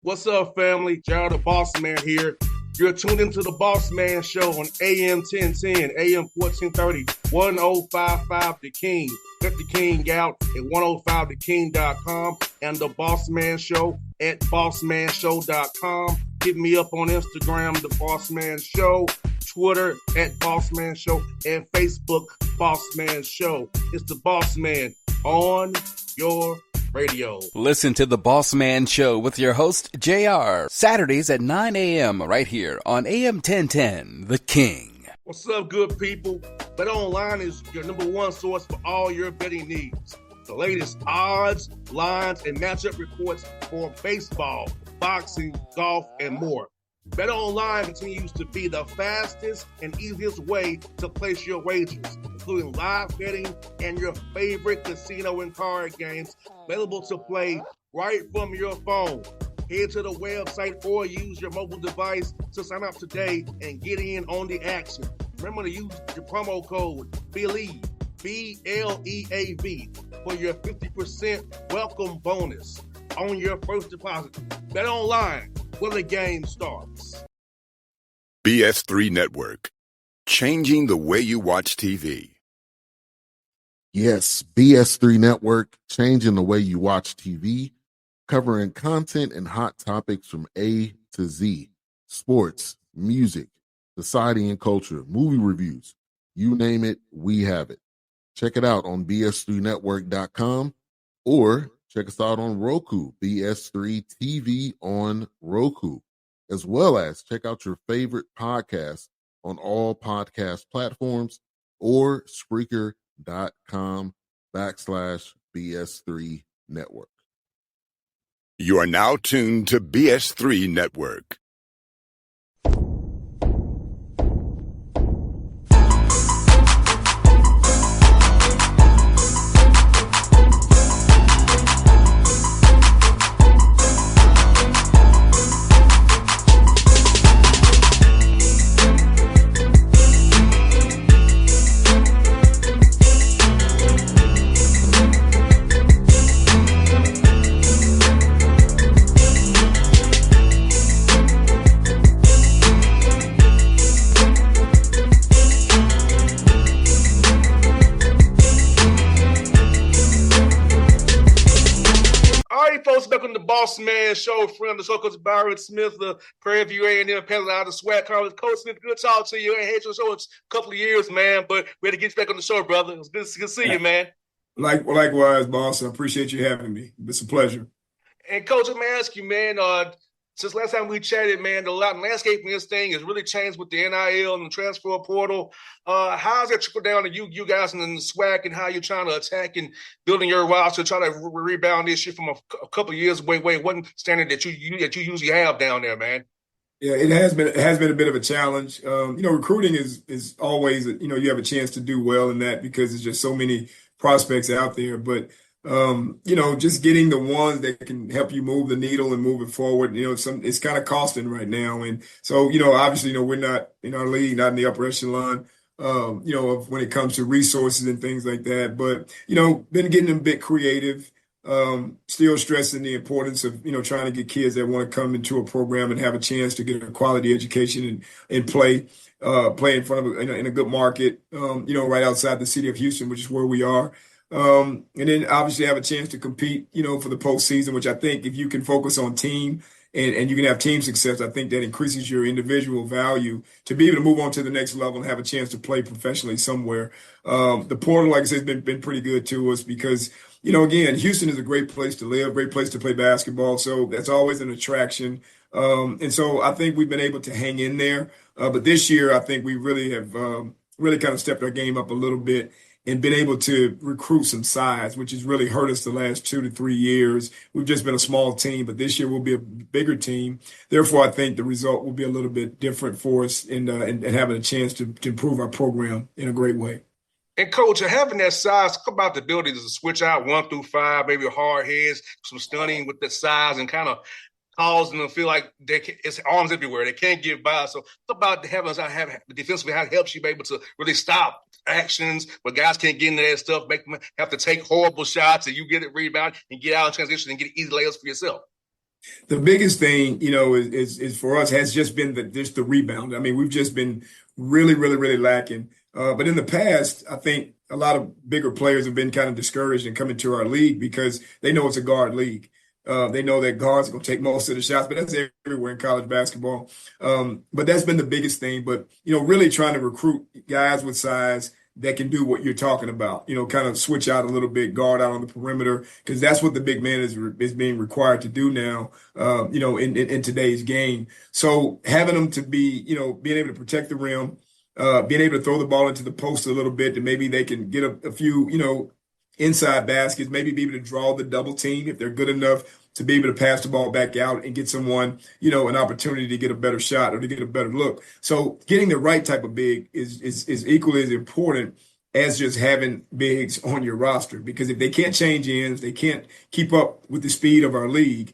What's up, family? Gerald the Bossman here. You're tuned into the Bossman Show on AM 1010, AM 1430, 1055 The King. Let the King out at 105theking.com and the Bossman Show at bossmanshow.com. Hit me up on Instagram, The Bossman Show, Twitter at Bossman Show, and Facebook, Bossman Show. It's the Bossman on your radio. Listen to the Bossman Show with your host, JR, Saturdays at 9 a.m. right here on AM 1010, The King. What's up, good people? BetOnline is your number one source for all your betting needs. The latest odds, lines, and matchup reports for baseball, boxing, golf, and more. BetOnline continues to be the fastest and easiest way to place your wagers, including live betting and your favorite casino and card games available to play right from your phone. Head to the website or use your mobile device to sign up today and get in on the action. Remember to use your promo code BELIEVE, BLEAV, for your 50% welcome bonus on your first deposit. BetOnline, where the game starts. BS3 Network, changing the way you watch TV. Yes, BS3 Network, changing the way you watch TV, covering content and hot topics from A to Z, sports, music, society and culture, movie reviews, you name it, we have it. Check it out on bs3network.com or check us out on Roku, BS3 TV on Roku, as well as check out your favorite podcasts on all podcast platforms or Spreaker.com/BS3 Network. You are now tuned to BS3 Network. Bossman Show, friend of the show, Coach Byron Smith, the Prairie View A&M Panther out of the SWAC Conference. Coach Smith, good talk to you. I ain't had your show in a couple of years, man, but we had to get you back on the show, brother. It was good to see you, man. Likewise, boss. I appreciate you having me. It's a pleasure. And, Coach, let me ask you, man, since last time we chatted, man, the landscape in this thing has really changed with the NIL and the transfer portal. How's that trickle down to you guys in the SWAC and how you're trying to attack and building your roster, trying to rebound this year from a couple of years away? One standard that you usually have down there, man. Yeah, it has been a bit of a challenge. Recruiting is always, you have a chance to do well in that because there's just so many prospects out there. But just getting the ones that can help you move the needle and move it forward, it's kind of costing right now. And so, obviously, we're not in our league, not in the upper echelon, of when it comes to resources and things like that. But, been getting a bit creative, still stressing the importance of, trying to get kids that want to come into a program and have a chance to get a quality education and play in front of, in a good market, right outside the city of Houston, which is where we are. And then obviously have a chance to compete, for the postseason, which I think if you can focus on team and you can have team success, I think that increases your individual value to be able to move on to the next level and have a chance to play professionally somewhere. The portal, like I said, has been pretty good to us because, again, Houston is a great place to live, great place to play basketball. So that's always an attraction. And so I think we've been able to hang in there. But this year, I think we really have really kind of stepped our game up a little bit and been able to recruit some size, which has really hurt us the last 2 to 3 years. We've just been a small team, but this year we'll be a bigger team. Therefore, I think the result will be a little bit different for us and having a chance to improve our program in a great way. And, Coach, having that size, talk about the ability to switch out 1 through 5, maybe hard heads, some stunning with the size and kind of causing them to feel like it's arms everywhere. They can't get by. So talk about having the defensively, how it helps you be able to really stop actions where guys can't get into that stuff, make them have to take horrible shots and you get it rebound and get out in transition and get easy layups for yourself. The biggest thing, is for us has just been just the rebound. I mean, we've just been really, really, really lacking. But in the past, I think a lot of bigger players have been kind of discouraged in coming to our league because they know it's a guard league. They know that guards are going to take most of the shots, but that's everywhere in college basketball. But that's been the biggest thing. But, really trying to recruit guys with size that can do what you're talking about, kind of switch out a little bit, guard out on the perimeter, because that's what the big man is being required to do now, in today's game. So having them to be, being able to protect the rim, being able to throw the ball into the post a little bit, and maybe they can get a few, inside baskets, maybe be able to draw the double team if they're good enough to be able to pass the ball back out and get someone, an opportunity to get a better shot or to get a better look. So getting the right type of big is equally as important as just having bigs on your roster. Because if they can't change ends, they can't keep up with the speed of our league,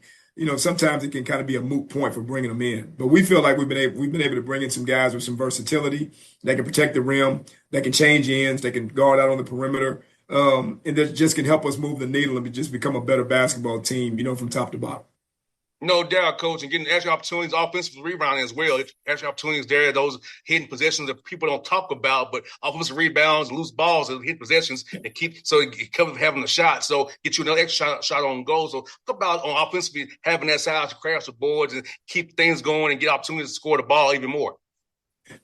sometimes it can kind of be a moot point for bringing them in. But we feel like we've been able to bring in some guys with some versatility that can protect the rim, that can change ends, that can guard out on the perimeter. And that just can help us move the needle and just become a better basketball team, from top to bottom. No doubt, Coach, and getting extra opportunities, offensive rebounding as well. Extra opportunities there, those hidden possessions that people don't talk about, but offensive rebounds, loose balls, and hidden possessions, and it covers having a shot. So get you another extra shot on goal. So talk about on offensively having that size to crash the boards and keep things going and get opportunities to score the ball even more.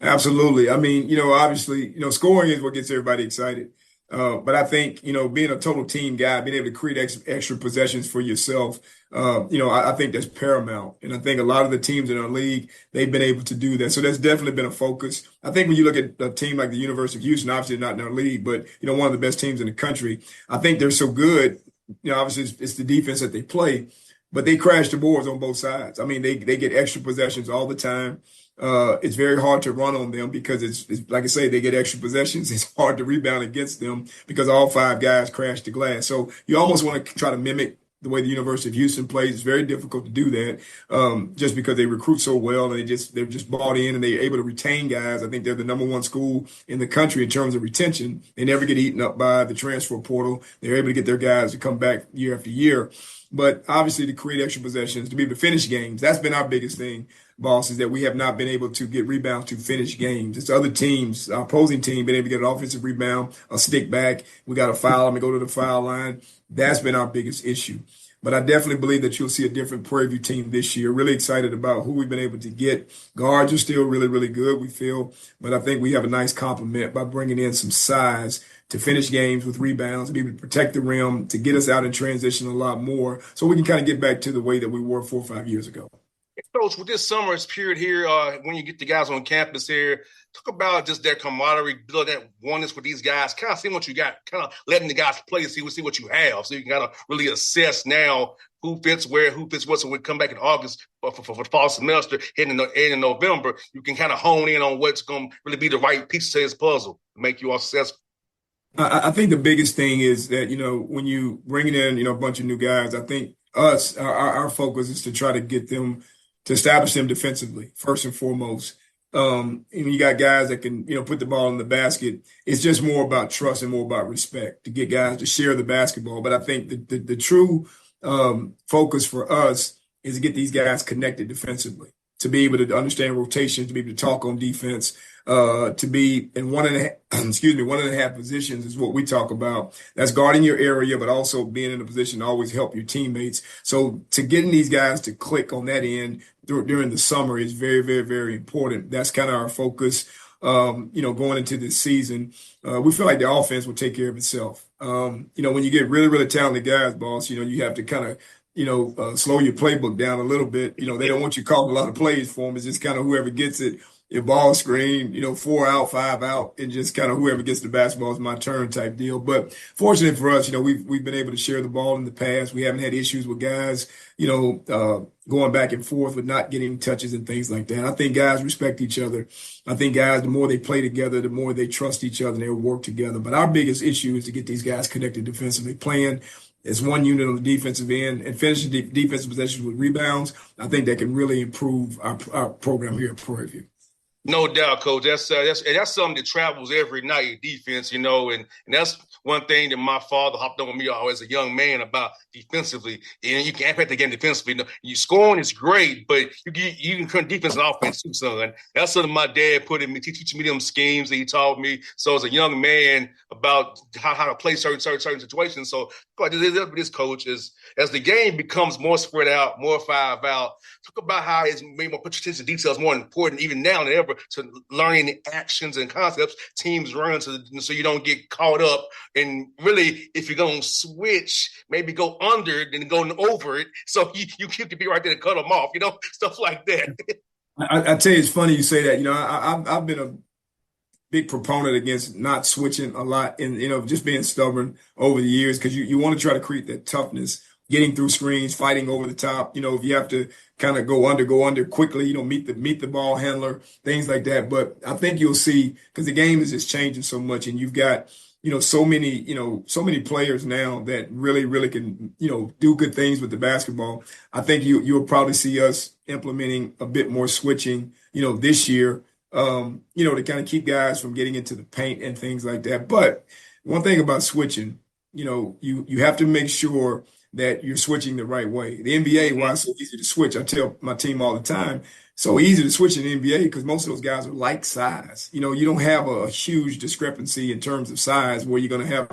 Absolutely. I mean, obviously, scoring is what gets everybody excited. But I think, being a total team guy, being able to create extra possessions for yourself, I think that's paramount. And I think a lot of the teams in our league, they've been able to do that. So that's definitely been a focus. I think when you look at a team like the University of Houston, obviously not in our league, but, one of the best teams in the country, I think they're so good. Obviously it's the defense that they play, but they crash the boards on both sides. I mean, they get extra possessions all the time. It's very hard to run on them because it's like I say, they get extra possessions. It's hard to rebound against them because all five guys crash the glass. So you almost want to try to mimic the way the University of Houston plays. It's very difficult to do that, just because they recruit so well and they're just bought in and they're able to retain guys. I think they're the number one school in the country in terms of retention. They never get eaten up by the transfer portal. They're able to get their guys to come back year after year. But obviously to create extra possessions, to be able to finish games, that's been our biggest thing, boss, is that we have not been able to get rebounds to finish games. It's other teams, our opposing team, been able to get an offensive rebound, a stick back. We got to foul them and go to the foul line. That's been our biggest issue. But I definitely believe that you'll see a different Prairie View team this year. Really excited about who we've been able to get. Guards are still really, really good, we feel. But I think we have a nice complement by bringing in some size to finish games with rebounds, to be able to protect the rim, to get us out in transition a lot more so we can kind of get back to the way that we were 4 or 5 years ago. Coach, with this summer's period here, when you get the guys on campus here, talk about just their camaraderie, build that oneness with these guys, kind of seeing what you got, kind of letting the guys play, see what you have, so you can kind of really assess now who fits where, who fits what. So when we come back in August for the fall semester, heading in November, you can kind of hone in on what's going to really be the right pieces to this puzzle to make you all successful. I think the biggest thing is that, when you bring in, a bunch of new guys, I think our focus is to try to get them to establish them defensively, first and foremost. And you got guys that can, put the ball in the basket. It's just more about trust and more about respect to get guys to share the basketball. But I think the true focus for us is to get these guys connected defensively, to be able to understand rotations, to be able to talk on defense, to be in 1.5 positions is what we talk about. That's guarding your area, but also being in a position to always help your teammates. So to getting these guys to click on that end during the summer is very, very, very important. That's kind of our focus, going into this season. We feel like the offense will take care of itself. When you get really, really talented guys, boss, you have to kind of slow your playbook down a little bit. They don't want you calling a lot of plays for them. It's just kind of whoever gets it, your ball screen, 4 out, 5 out, and just kind of whoever gets the basketball is my turn type deal. But fortunately for us, we've been able to share the ball in the past. We haven't had issues with guys, going back and forth with not getting touches and things like that. I think guys respect each other. I think guys, the more they play together, the more they trust each other and they work together. But our biggest issue is to get these guys connected defensively, playing as one unit on the defensive end and finishing defensive possessions with rebounds. I think that can really improve our program here at Prairie View. No doubt, Coach. That's something that travels every night. Defense, and that's one thing that my father hopped on with me always as a young man about defensively. And you can't have the game defensively. You scoring is great, but you can turn defense and offense too, son. That's something my dad put in me, teaching me them schemes that he taught me. So as a young man about how to play certain situations. So this coach is as the game becomes more spread out, more 5 out. Talk about how it's made more attention to details more important even now than ever to learning the actions and concepts teams run so you don't get caught up. And really, if you're going to switch, maybe go under then go over it. So you can be right there to cut them off, stuff like that. I tell you, it's funny you say that. I've been a big proponent against not switching a lot and, just being stubborn over the years because you want to try to create that toughness, getting through screens, fighting over the top. If you have to kind of go under quickly, meet the ball handler, things like that. But I think you'll see because the game is just changing so much and you've got, so many players now that really, really can, do good things with the basketball. I think you'll probably see us implementing a bit more switching, this year. To kind of keep guys from getting into the paint and things like that. But one thing about switching, you have to make sure that you're switching the right way. The NBA, why it's so easy to switch, I tell my team all the time, so easy to switch in the NBA because most of those guys are like size. You don't have a huge discrepancy in terms of size where you're going to have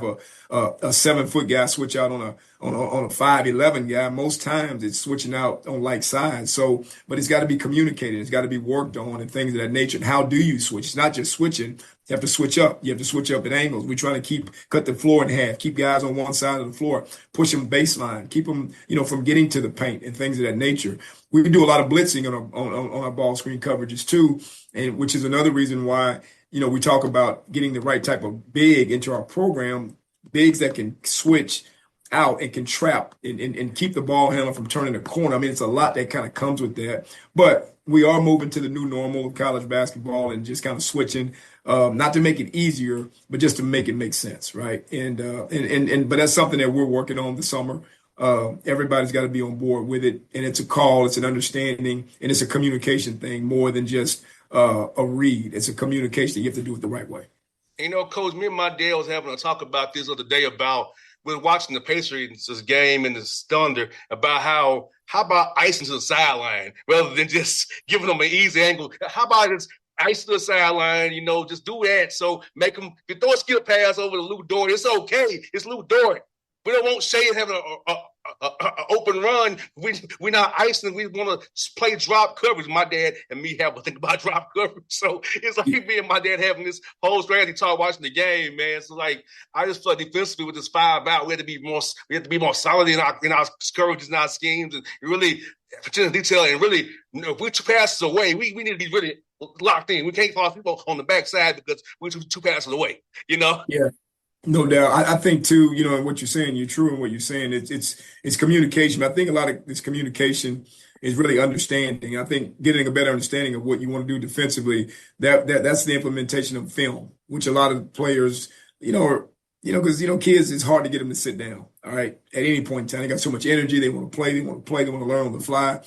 a 7-foot guy switch out on a 5'11" guy. Most times it's switching out on like size. So, but it's got to be communicated. It's got to be worked on and things of that nature. And how do you switch? It's not just switching. You have to switch up. You have to switch up at angles. We're trying to cut the floor in half, keep guys on one side of the floor, push them baseline, keep them, from getting to the paint and things of that nature. We do a lot of blitzing on our ball screen coverages too, and which is another reason why, we talk about getting the right type of big into our program, bigs that can switch out and can trap and keep the ball handler from turning the corner. I mean, it's a lot that kind of comes with that. But we are moving to the new normal of college basketball and just kind of switching, not to make it easier, but just to make it make sense, right? But that's something that we're working on this summer. Everybody's got to be on board with it, and it's a call, it's an understanding, and it's a communication thing more than just a read. It's a communication. You have to do it the right way. Coach, me and my dad was having a talk about this other day about we're watching the Pacers game and the Thunder about how about icing to the sideline rather than just giving them an easy angle? How about just ice to the sideline, just do that. So make them, if you throw a skill pass over to Lou Dort, it's okay. It's Lou Dort. We don't want Shea having an open run. We're not icing. We want to play drop coverage. My dad and me have a think about drop coverage. So it's like me and my dad having this whole strategy talk watching the game, man. So I just feel like defensively with this 5 out, we have to be more solid in our coverages and our schemes and really attention to detail and really, if we're 2 passes away, we need to be really locked in. We can't fall people on the backside because we're 2 passes away, Yeah. No doubt. I think too, and what you're saying, you're true in what you're saying. It's communication. I think a lot of this communication is really understanding. I think getting a better understanding of what you want to do defensively, that's the implementation of film, which a lot of players, because kids, it's hard to get them to sit down. All right, at any point in time, they got so much energy. They want to play. They want to learn on the fly.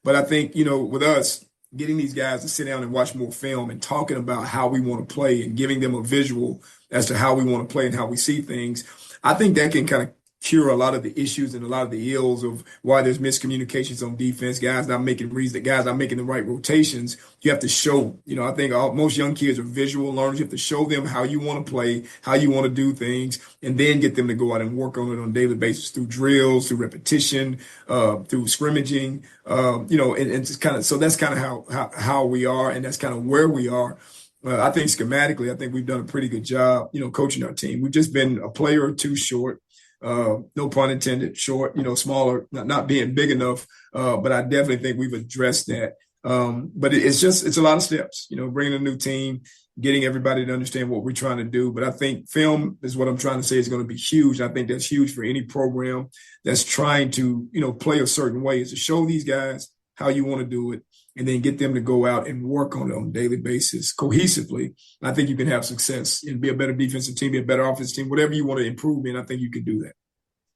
But I think with us, getting these guys to sit down and watch more film and talking about how we want to play and giving them a visual as to how we want to play and how we see things, I think that can kind of cure a lot of the issues and a lot of the ills of why there's miscommunications on defense, guys not making reads, that guys not making the right rotations. You have to show, I think most young kids are visual learners. You have to show them how you want to play, how you want to do things, and then get them to go out and work on it on a daily basis through drills, through repetition, through scrimmaging, and just kind of, so that's kind of how we are, and that's kind of where we are. I think schematically, I think we've done a pretty good job, coaching our team. We've just been a player or two short. No pun intended, short, smaller, not being big enough. But I definitely think we've addressed that. But it's a lot of steps, bringing a new team, getting everybody to understand what we're trying to do. But I think film is what I'm trying to say is going to be huge. I think that's huge for any program that's trying to, play a certain way, is to show these guys how you want to do it and then get them to go out and work on it on a daily basis cohesively. And I think you can have success and be a better defensive team, be a better offensive team, whatever you want to improve in. I think you can do that.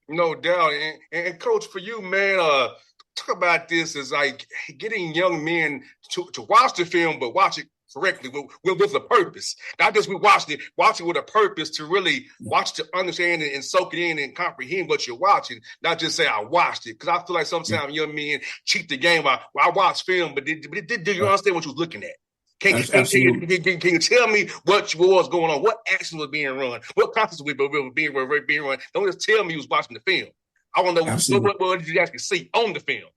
No doubt. And Coach, for you, man, talk about this as like getting young men to watch the film, but watch it correctly with a purpose. Not just we watch it with a purpose to really watch, to understand and soak it in and comprehend what you're watching. Not just say I watched it, because I feel like sometimes young men cheat the game. I watch film, but did you understand what you was looking at? Can you tell me what was going on? What action was being run? What concepts were being run? Don't just tell me you was watching the film. I want to know what did you actually see on the film.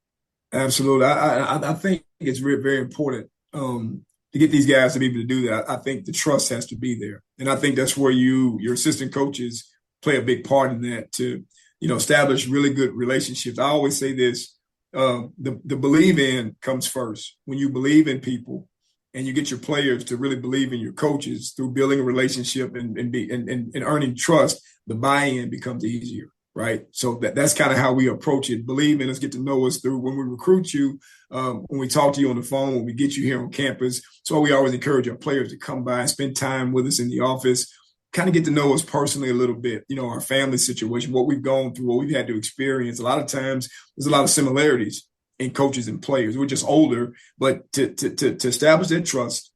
Absolutely. I think it's very, very important to get these guys to be able to do that. I think the trust has to be there. And I think that's where your assistant coaches play a big part in that, to, establish really good relationships. I always say this, the believe in comes first. When you believe in people and you get your players to really believe in your coaches through building a relationship and earning trust, the buy-in becomes easier. Right. So that's kind of how we approach it. Believe in us, get to know us through when we recruit you, when we talk to you on the phone, when we get you here on campus. So we always encourage our players to come by and spend time with us in the office, kind of get to know us personally a little bit, our family situation, what we've gone through, what we've had to experience. A lot of times there's a lot of similarities in coaches and players. We're just older, but to establish that trust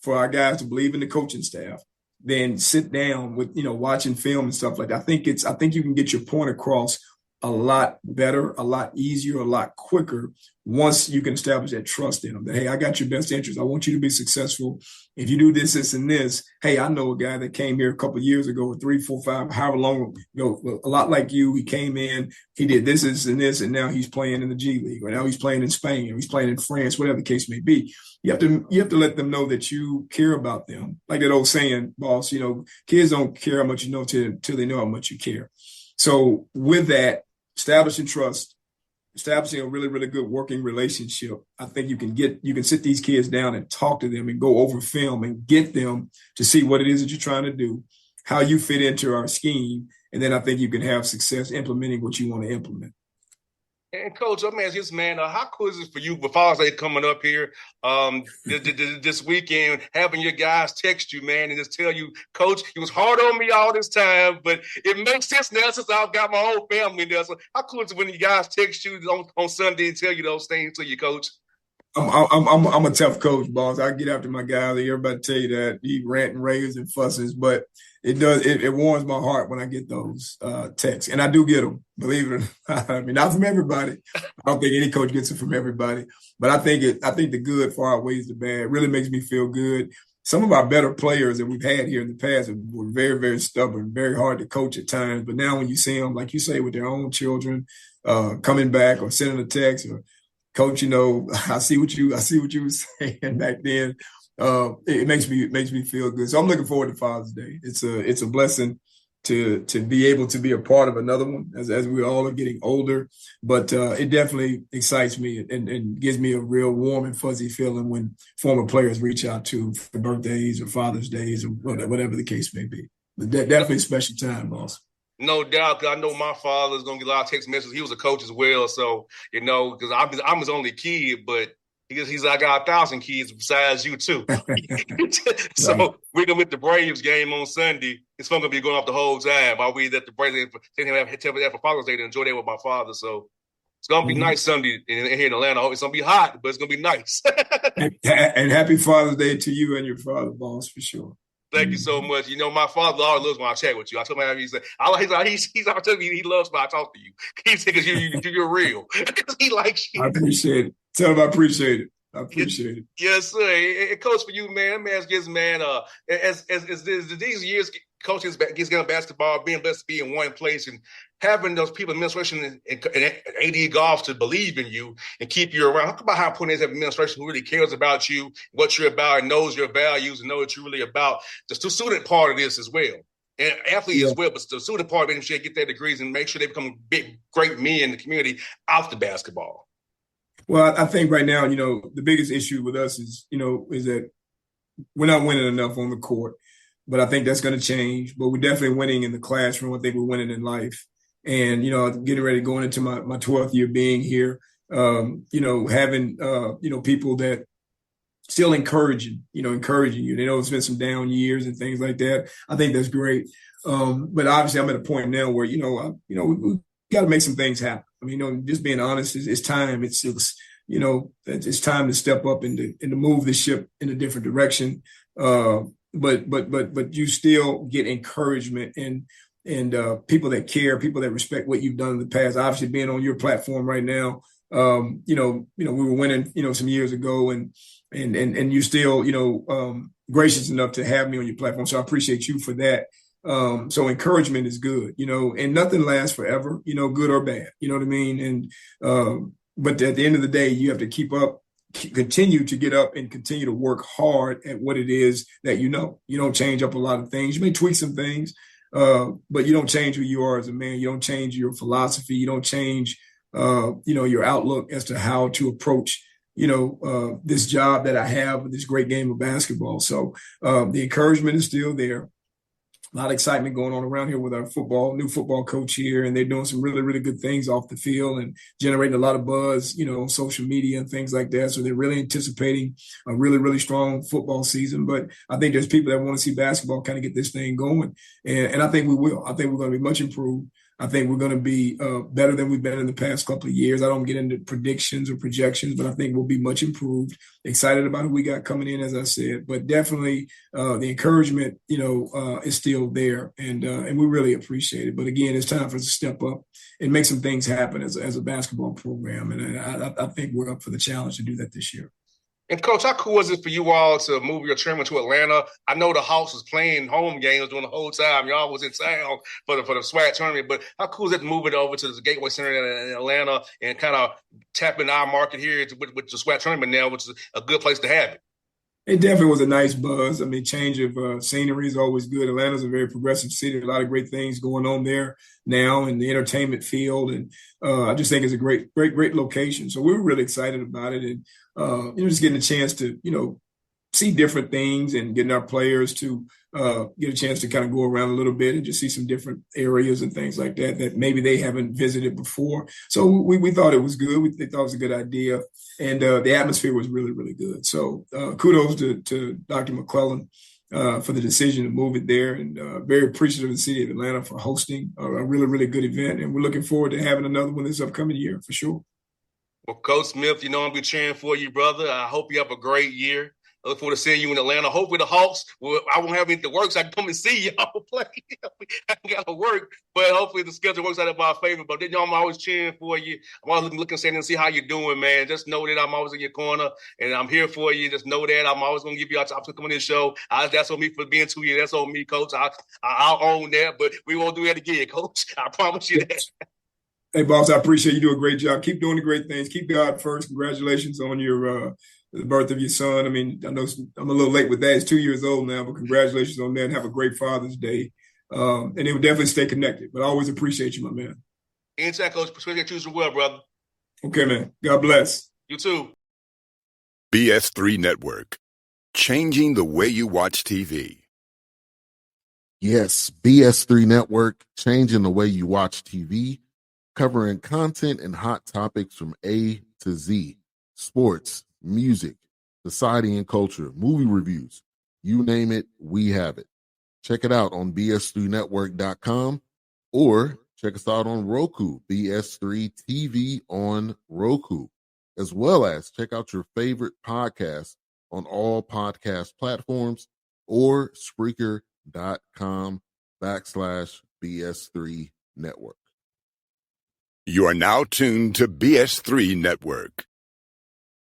for our guys to believe in the coaching staff, then sit down with, watching film and stuff like that. I think you can get your point across a lot better, a lot easier, a lot quicker once you can establish that trust in them. That, hey, I got your best interest. I want you to be successful. If you do this, this, and this, hey, I know a guy that came here a couple of years ago, 3, 4, 5, however long ago, a lot like you. He came in, he did this, and this, and now he's playing in the G League, or now he's playing in Spain, or he's playing in France, whatever the case may be. You have to let them know that you care about them. Like that old saying, boss, kids don't care how much you know till they know how much you care. So with that, establishing trust, establishing a really, really good working relationship, I think you can sit these kids down and talk to them and go over film and get them to see what it is that you're trying to do, how you fit into our scheme, and then I think you can have success implementing what you want to implement. And Coach, I'm asking this, man, how cool is it for you with Father's Day coming up here this weekend, having your guys text you, man, and just tell you, Coach, it was hard on me all this time, but it makes sense now since I've got my whole family there. So how cool is it when you guys text you on Sunday and tell you those things to you, Coach? I'm a tough coach, boss. I get after my guys. Everybody tell you that. He rant and raves and fusses, but it warms my heart when I get those texts, and I do get them. Believe it or not. I mean, not from everybody. I don't think any coach gets it from everybody, but I think the good far outweighs the bad. It really makes me feel good. Some of our better players that we've had here in the past were very, very stubborn, very hard to coach at times. But now when you see them, like you say, with their own children coming back or sending a text or, Coach, I see what you were saying back then. It makes me feel good. So I'm looking forward to Father's Day. It's a blessing to be able to be a part of another one as we all are getting older. But it definitely excites me and gives me a real warm and fuzzy feeling when former players reach out to for birthdays or Father's Days or whatever the case may be. But definitely a special time, boss. No doubt, because I know my father's going to get a lot of text messages. He was a coach as well, so, because I'm his only kid, but he's like, I got 1,000 kids besides you, too. So we're going to with the Braves game on Sunday. It's going to be going off the whole time. I'll be at the Braves tell me that for Father's Day to enjoy that with my father. So it's going to be nice Sunday here in Atlanta. It's going to be hot, but it's going to be nice. And happy Father's Day to you and your father, boss, for sure. Thank you so much. My father always loves when I chat with you. I told him, he's telling me he loves when I talk to you. He said, because you're real. He likes you. I appreciate it. Tell him I appreciate it. I appreciate it. Yes, sir. And Coach, for you, man, as these years coaching getting basketball, being blessed to be in one place and having those people in administration and AD golf to believe in you and keep you around. Talk about how important it is to have administration who really cares about you, what you're about, and knows your values and know what you're really about. The student part of this as well. And athlete as well, but the student part of making sure they get their degrees and make sure they become big, great men in the community after basketball. Well, I think right now, the biggest issue with us is that we're not winning enough on the court, but I think that's going to change. But we're definitely winning in the classroom. I think we're winning in life. And, getting ready, going into my 12th year being here, having, people that still encouraging you. They know it's been some down years and things like that. I think that's great. But obviously I'm at a point now where, we got to make some things happen. I mean, just being honest, it's time. It's it's time to step up and to move the ship in a different direction. But you still get encouragement and people that care, people that respect what you've done in the past. Obviously, being on your platform right now, we were winning, some years ago, and you're still, gracious enough to have me on your platform. So I appreciate you for that. So encouragement is good, and nothing lasts forever, good or bad. You know what I mean? And but at the end of the day, you have to continue to get up and continue to work hard at what it is that you know. You don't change up a lot of things. You may tweak some things, but you don't change who you are as a man. You don't change your philosophy. You don't change, your outlook as to how to approach, this job that I have with this great game of basketball. So the encouragement is still there. A lot of excitement going on around here with our new football coach here, and they're doing some really, really good things off the field and generating a lot of buzz, on social media and things like that. So they're really anticipating a really, really strong football season. But I think there's people that want to see basketball kind of get this thing going, and I think we will. I think we're going to be much improved. I think we're going to be better than we've been in the past couple of years. I don't get into predictions or projections, but I think we'll be much improved. Excited about who we got coming in, as I said, but definitely the encouragement, is still there, and we really appreciate it. But again, it's time for us to step up and make some things happen as a basketball program, and I think we're up for the challenge to do that this year. And, Coach, how cool is it for you all to move your tournament to Atlanta? I know the Hawks was playing home games during the whole time. Y'all was in town for the SWAT tournament. But how cool is it to move it over to the Gateway Center in Atlanta and kind of tap in our market here with the SWAT tournament now, which is a good place to have it? It definitely was a nice buzz. I mean, change of scenery is always good. Atlanta's a very progressive city. A lot of great things going on there now in the entertainment field. And I just think it's a great location. So we were really excited about it. And, just getting a chance to, see different things and getting our players to get a chance to kind of go around a little bit and just see some different areas and things like that maybe they haven't visited before. So we thought it was good. They thought it was a good idea. And the atmosphere was really, really good. So kudos to Dr. McClellan for the decision to move it there, and very appreciative of the city of Atlanta for hosting a really, really good event. And we're looking forward to having another one this upcoming year for sure. Well, Coach Smith, I'll be cheering for you, brother. I hope you have a great year. I look forward to seeing you in Atlanta. Hopefully the Hawks, I won't have anything to work, so I can come and see y'all play. I got to work, but hopefully the schedule works out in my favor. But then, I'm always cheering for you. I'm always looking and see how you're doing, man. Just know that I'm always in your corner, and I'm here for you. Just know that I'm always going to give you a chance to come on this show. That's on me for being 2 years. That's on me, Coach. I'll own that, but we won't do that again, Coach. I promise you that. Hey, boss, I appreciate you do a great job. Keep doing the great things. Keep God first. Congratulations on your the birth of your son. I mean, I know I'm a little late with that. He's 2 years old now, but congratulations on that. Have a great Father's Day. And it will definitely stay connected. But I always appreciate you, my man. Anytime, Coach. Appreciate you as well, brother. Okay, man. God bless. You too. BS3 Network. Changing the way you watch TV. Yes, BS3 Network, changing the way you watch TV, covering content and hot topics from A to Z, sports, music, society and culture, movie reviews, you name it, we have it. Check it out on bs3network.com or check us out on Roku, BS3 TV on Roku, as well as check out your favorite podcast on all podcast platforms or Spreaker.com/BS3 Network. You are now tuned to BS3 Network.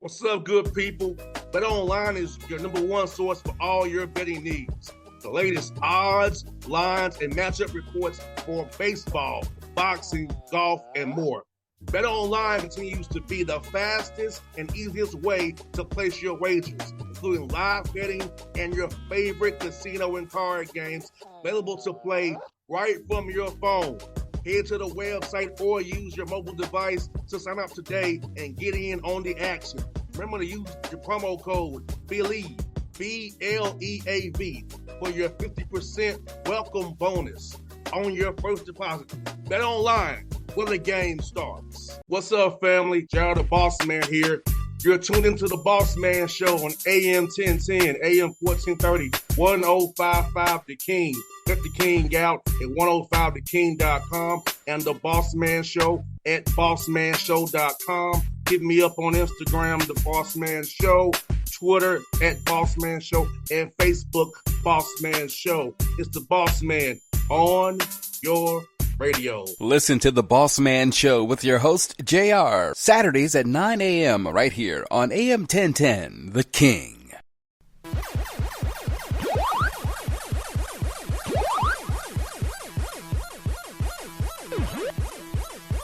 What's up, good people? Bet Online is your number one source for all your betting needs. The latest odds, lines, and matchup reports for baseball, boxing, golf, and more. Bet Online continues to be the fastest and easiest way to place your wagers, including live betting and your favorite casino and card games available to play right from your phone. Head to the website or use your mobile device to sign up today and get in on the action. Remember to use your promo code BELIEVE, BLEAV, for your 50% welcome bonus on your first deposit. Bet Online, where the game starts. What's up, family? Jared the Bossman here. You're tuned into the Bossman Show on AM 1010, AM 1430, 1055 The King. Check The King out at 105theking.com and the Bossman Show at bossmanshow.com. Hit me up on Instagram, The Bossman Show, Twitter at Bossman Show, and Facebook, Bossman Show. It's The Bossman on your radio. Listen to The Bossman Show with your host, JR, Saturdays at 9 a.m. right here on AM 1010, The King.